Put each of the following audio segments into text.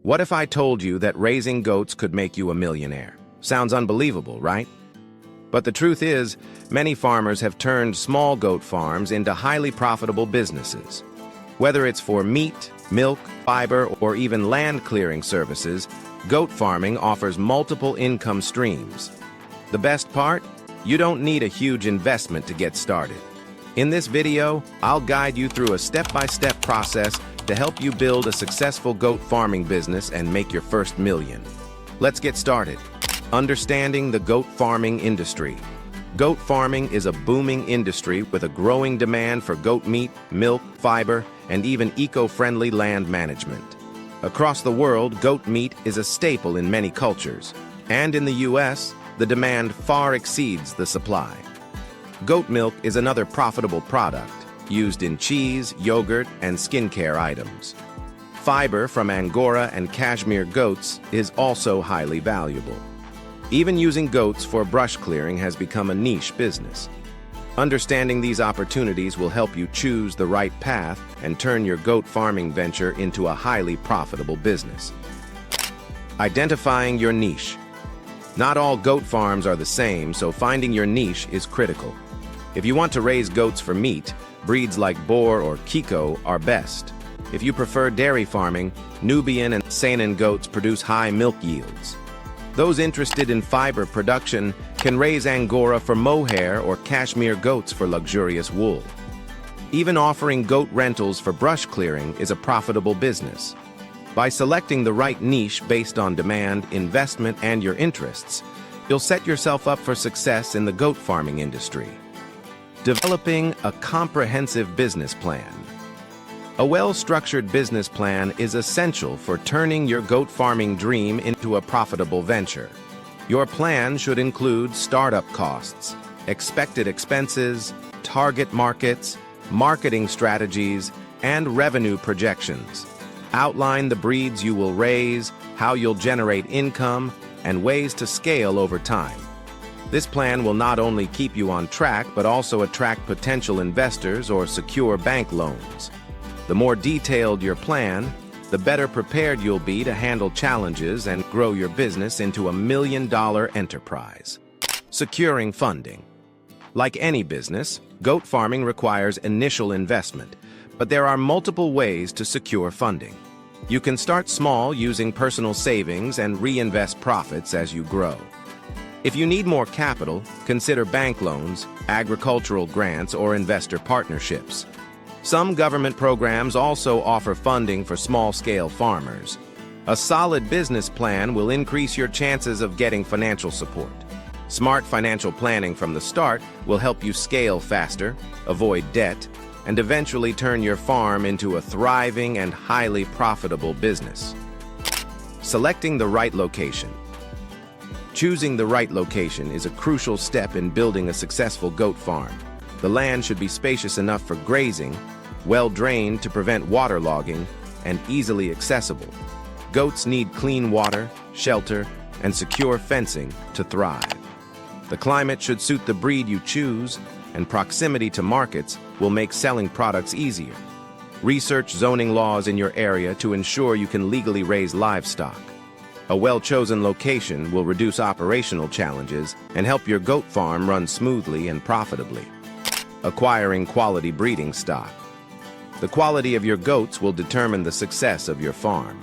What if I told you that raising goats could make you a millionaire? Sounds unbelievable, right? But the truth is, many farmers have turned small goat farms into highly profitable businesses. Whether it's for meat, milk, fiber, or even land clearing services, goat farming offers multiple income streams. The best part? You don't need a huge investment to get started. In this video, I'll guide you through a step-by-step process to help you build a successful goat farming business and make your first million. Let's get started. Understanding the goat farming industry. Goat farming is a booming industry with a growing demand for goat meat, milk, fiber, and even eco-friendly land management. Across the world, goat meat is a staple in many cultures, and in the US, the demand far exceeds the supply. Goat milk is another profitable product, used in cheese, yogurt, and skincare items. Fiber from Angora and Cashmere goats is also highly valuable. Even using goats for brush clearing has become a niche business. Understanding these opportunities will help you choose the right path and turn your goat farming venture into a highly profitable business. Identifying your niche. Not all goat farms are the same, so finding your niche is critical. If you want to raise goats for meat, breeds like Boer or Kiko are best. If you prefer dairy farming, Nubian and Saanen goats produce high milk yields. Those interested in fiber production can raise Angora for mohair or Cashmere goats for luxurious wool. Even offering goat rentals for brush clearing is a profitable business. By selecting the right niche based on demand, investment, and your interests, you'll set yourself up for success in the goat farming industry. Developing a comprehensive business plan. A well-structured business plan is essential for turning your goat farming dream into a profitable venture. Your plan should include startup costs, expected expenses, target markets, marketing strategies, and revenue projections. Outline the breeds you will raise, how you'll generate income, and ways to scale over time. This plan will not only keep you on track, but also attract potential investors or secure bank loans. The more detailed your plan, the better prepared you'll be to handle challenges and grow your business into a million-dollar enterprise. Securing funding. Like any business, goat farming requires initial investment, but there are multiple ways to secure funding. You can start small using personal savings and reinvest profits as you grow. If you need more capital, consider bank loans, agricultural grants, or investor partnerships. Some government programs also offer funding for small-scale farmers. A solid business plan will increase your chances of getting financial support. Smart financial planning from the start will help you scale faster, avoid debt, and eventually turn your farm into a thriving and highly profitable business. Selecting the right location. Choosing the right location is a crucial step in building a successful goat farm. The land should be spacious enough for grazing, well-drained to prevent waterlogging, and easily accessible. Goats need clean water, shelter, and secure fencing to thrive. The climate should suit the breed you choose, and proximity to markets will make selling products easier. Research zoning laws in your area to ensure you can legally raise livestock. A well-chosen location will reduce operational challenges and help your goat farm run smoothly and profitably. Acquiring quality breeding stock. The quality of your goats will determine the success of your farm.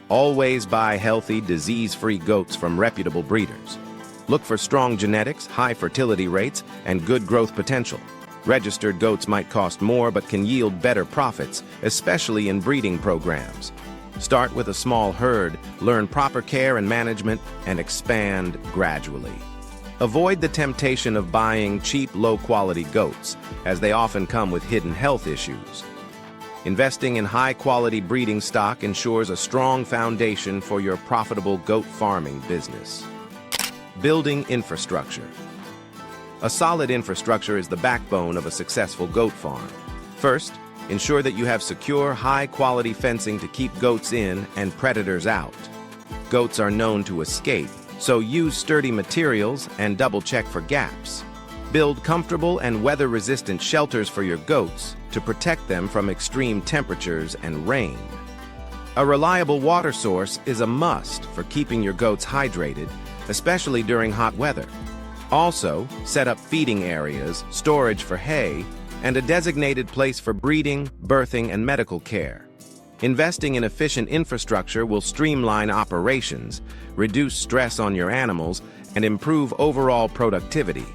Always buy healthy, disease-free goats from reputable breeders. Look for strong genetics, high fertility rates, and good growth potential. Registered goats might cost more but can yield better profits, especially in breeding programs. Start with a small herd, learn proper care and management, and expand gradually. Avoid the temptation of buying cheap, low-quality goats, as they often come with hidden health issues. Investing in high-quality breeding stock ensures a strong foundation for your profitable goat farming business. Building infrastructure. A solid infrastructure is the backbone of a successful goat farm. First, ensure that you have secure, high-quality fencing to keep goats in and predators out. Goats are known to escape, so use sturdy materials and double-check for gaps. Build comfortable and weather-resistant shelters for your goats to protect them from extreme temperatures and rain. A reliable water source is a must for keeping your goats hydrated, especially during hot weather. Also, set up feeding areas, storage for hay, and a designated place for breeding, birthing, and medical care. Investing in efficient infrastructure will streamline operations, reduce stress on your animals, and improve overall productivity,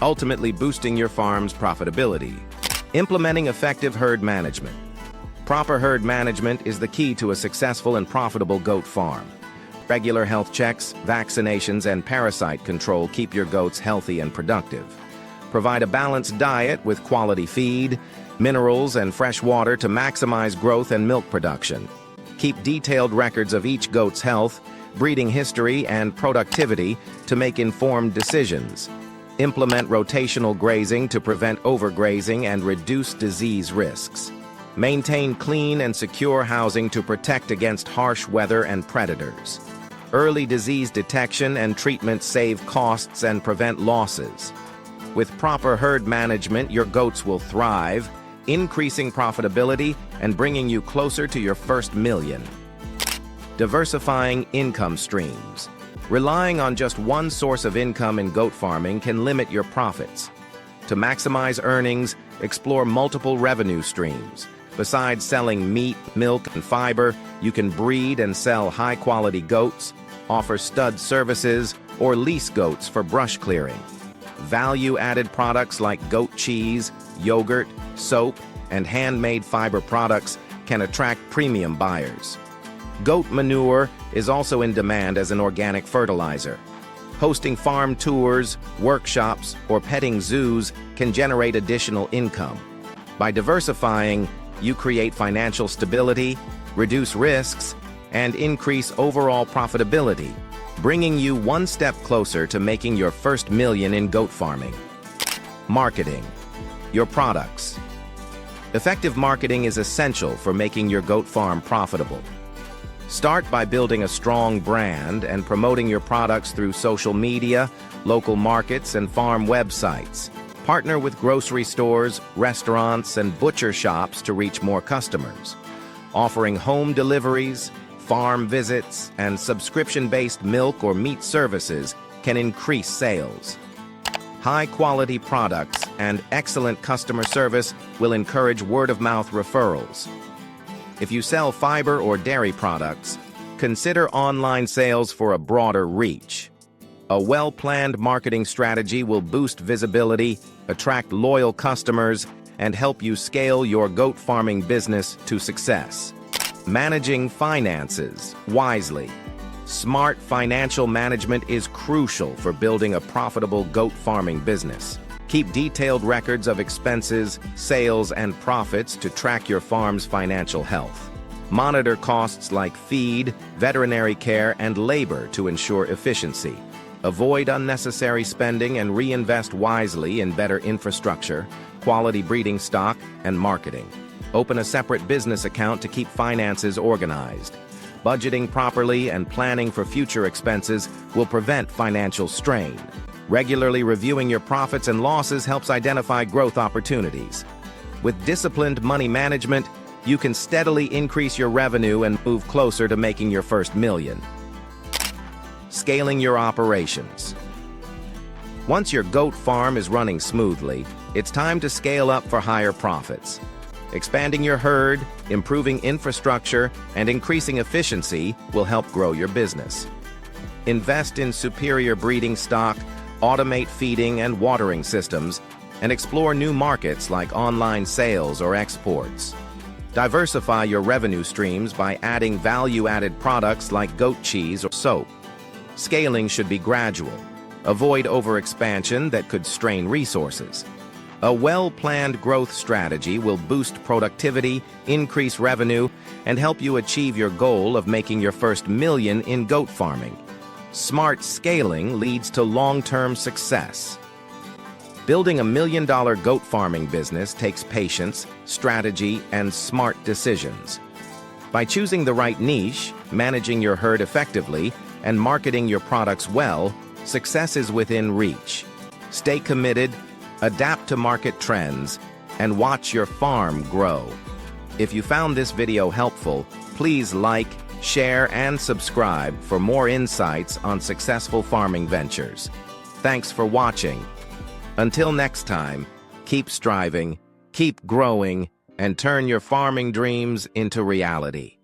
ultimately boosting your farm's profitability. Implementing effective herd management. Proper herd management is the key to a successful and profitable goat farm. Regular health checks, vaccinations, and parasite control keep your goats healthy and productive. Provide a balanced diet with quality feed, minerals, and fresh water to maximize growth and milk production. Keep detailed records of each goat's health, breeding history, and productivity to make informed decisions. Implement rotational grazing to prevent overgrazing and reduce disease risks. Maintain clean and secure housing to protect against harsh weather and predators. Early disease detection and treatment save costs and prevent losses. With proper herd management, your goats will thrive, increasing profitability and bringing you closer to your first million. Diversifying income streams. Relying on just one source of income in goat farming can limit your profits. To maximize earnings, explore multiple revenue streams. Besides selling meat, milk, and fiber, you can breed and sell high-quality goats, offer stud services, or lease goats for brush clearing. Value-added products like goat cheese, yogurt, soap, and handmade fiber products can attract premium buyers. Goat manure is also in demand as an organic fertilizer. Hosting farm tours, workshops, or petting zoos can generate additional income. By diversifying, you create financial stability, reduce risks, and increase overall profitability, bringing you one step closer to making your first million in goat farming. Marketing. Your products. Effective marketing is essential for making your goat farm profitable. Start by building a strong brand and promoting your products through social media, local markets, and farm websites. Partner with grocery stores, restaurants, and butcher shops to reach more customers. Offering home deliveries, farm visits, and subscription-based milk or meat services can increase sales. High-quality products and excellent customer service will encourage word-of-mouth referrals. If you sell fiber or dairy products, consider online sales for a broader reach. A well-planned marketing strategy will boost visibility, attract loyal customers, and help you scale your goat farming business to success. Managing finances wisely. Smart financial management is crucial for building a profitable goat farming business. Keep detailed records of expenses, sales, and profits to track your farm's financial health. Monitor costs like feed, veterinary care, and labor to ensure efficiency. Avoid unnecessary spending and reinvest wisely in better infrastructure, quality breeding stock, and marketing. Open a separate business account to keep finances organized. Budgeting properly and planning for future expenses will prevent financial strain. Regularly reviewing your profits and losses helps identify growth opportunities. With disciplined money management, you can steadily increase your revenue and move closer to making your first million. Scaling your operations. Once your goat farm is running smoothly, it's time to scale up for higher profits. Expanding your herd, improving infrastructure, and increasing efficiency will help grow your business. Invest in superior breeding stock, automate feeding and watering systems, and explore new markets like online sales or exports. Diversify your revenue streams by adding value-added products like goat cheese or soap. Scaling should be gradual. Avoid overexpansion that could strain resources. A well-planned growth strategy will boost productivity, increase revenue, and help you achieve your goal of making your first million in goat farming. Smart scaling leads to long-term success. Building a million-dollar goat farming business takes patience, strategy, and smart decisions. By choosing the right niche, managing your herd effectively, and marketing your products well, success is within reach. Stay committed, adapt to market trends, and watch your farm grow. If you found this video helpful, Please like, share, and subscribe for more insights on successful farming ventures. Thanks for watching. Until next time, keep striving, keep growing, and turn your farming dreams into reality.